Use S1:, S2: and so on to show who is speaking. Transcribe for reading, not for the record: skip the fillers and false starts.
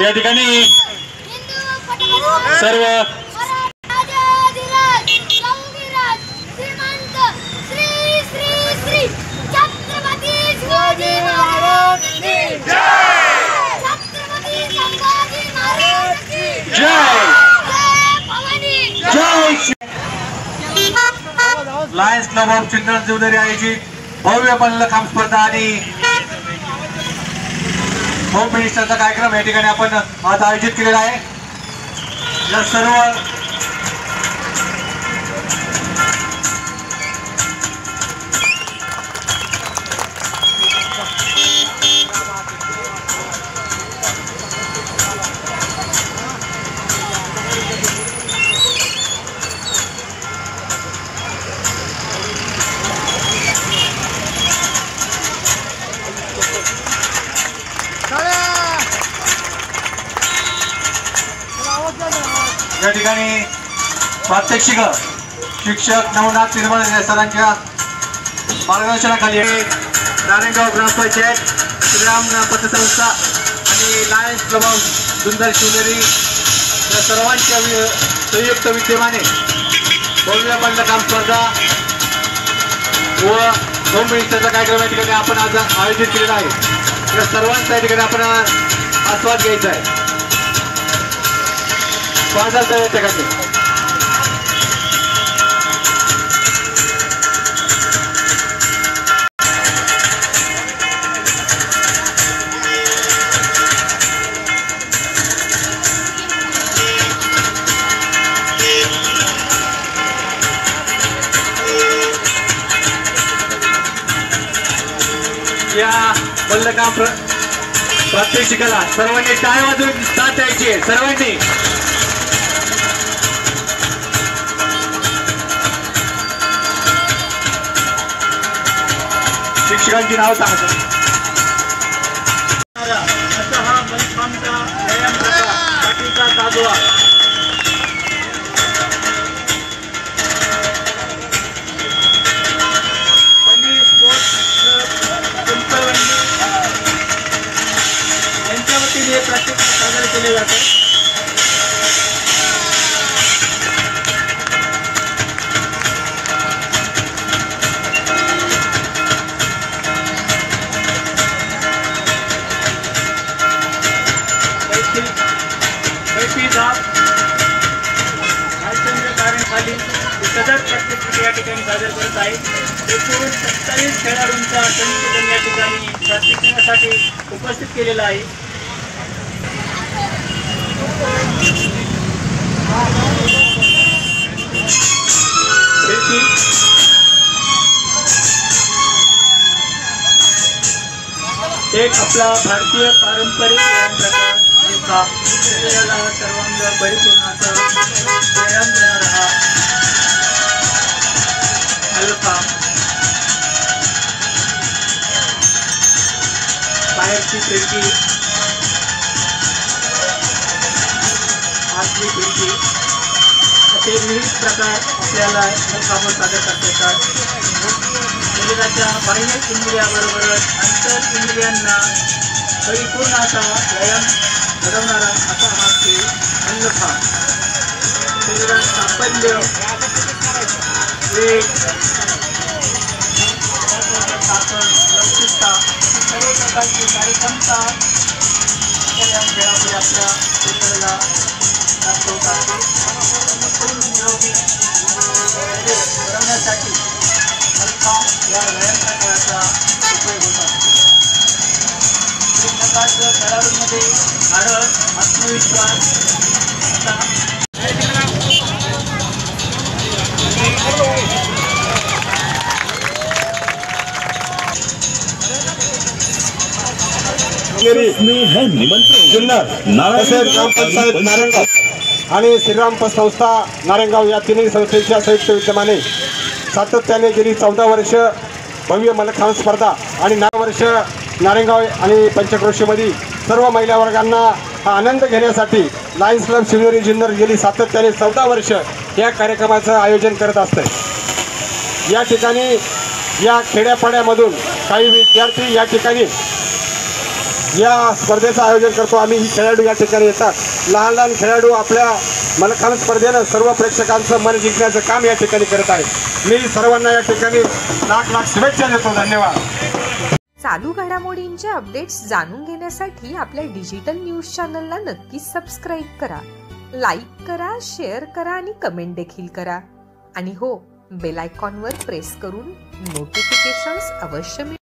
S1: या ठिकाणी सर्व Lions Club of children jewellery आयोजित भव्य मल्लखांब स्पर्धा आणि होम मिनिस्टरचा कार्यक्रम या ठिकाणी आपण आज आयोजित केलेला आहे। या सर्व या ठिकाणी प्रात्यक्षिक शिक्षक नवनाथ निर्मळ सरांच्या मार्गदर्शनाखाली नारायणगाव ग्रामपंचायत, श्रीराम पतसंस्था आणि Lions Club of Junnar jewellery या सर्वांच्या संयुक्त विद्यमाने भव्य मल्लखांब स्पर्धा व होम मिनिस्टरचा कार्यक्रम या ठिकाणी आपण आज आयोजित केलेला आहे। या सर्वांचा या ठिकाणी आपण आस्वाद घ्यायचा आहे। स्वागत आहे त्या ठिकाणी। या मल्लखांब प्रात्यक्षिकाला सर्वांनी टाळ्या वाजवून साथ द्यायची आहे। सर्वांनी शिक्षकांची नाव सांगतो। हा मल्लखांबचा व्यायाम प्रकार पाठीचा काजवा यांच्या वतीने प्रत्येक सादर केले जाते। सदर प्रत्येक या ठिकाणी सादर करत आहे। एकूण 27 खेळाडूंचा संघटन या ठिकाणी प्रशिक्षणासाठी उपस्थित केलेला आहे। एक आपला भारतीय पारंपरिक व्यायाम प्रकार शरीराला सर्वांग परिपूर्ण असा व्यायाम देणारा हा मल्लखांब। बाहेरची खिडकी, आतली खिडकी असे विविध प्रकार आपल्याला मल्लखांब सादर करता येतात। शरीराच्या बाह्य इंद्रियाबरोबरच अंतर इंद्रियांना परिपूर्ण असा व्यायाम घडवणारा असा हा खेळ मल्लखांब। शरीरात सापल्य, वेग, ताकद, लवचिकता सर्व प्रकारची कार्यक्षमता या खेळामध्ये आपल्या शरीराला दाखवतात। पूर्ण निरोगी बनवण्यासाठी मल्लखांब या व्यायाम प्रकाराचा उपयोग होत असतो। विविध प्रकारच्या खेळाडूंमध्ये धाडस, आत्मविश्वास
S2: जुन्नर तसेच ग्रामपंचायत नारायणगाव आणि श्रीराम संस्था नारायणगाव या तिन्ही संस्थेच्या संयुक्त विद्यमाने सातत्याने गेली 14 वर्ष भव्य मल्लखांब स्पर्धा आणि 9 वर्ष नारायणगाव आणि पंचक्रोशीमध्ये सर्व महिला वर्गांना हा आनंद घेण्यासाठी लायन्स क्लब ज्वेलरी जुन्नर गेली सातत्याने 14 वर्ष या कार्यक्रमाचं आयोजन करत असते। या ठिकाणी या खेड्यापाड्यामधून काही विद्यार्थी या ठिकाणी या स्पर्धेचं आयोजन करतो आम्ही. ही खेळाडू या ठिकाणी येतात. लहान लहान खेळाडू आपल्या मलखांब स्पर्धेनं सर्व प्रेक्षकांचं मन जिंकण्याचं काम या ठिकाणी करत आहे. मी सर्वांना या ठिकाणी लाख लाख शुभेच्छा देतो. धन्यवाद.
S3: चालू घडामोडींचे अपडेट्स जाणून घेण्यासाठी आपल्या डिजिटल न्यूज चॅनलला नक्कीच सबस्क्राईब करा, लाईक करा, शेअर करा आणि कमेंट देखील करा. आणि हो, बेल आयकॉनवर प्रेस करून नोटिफिकेशन्स अवश्य मिळवा.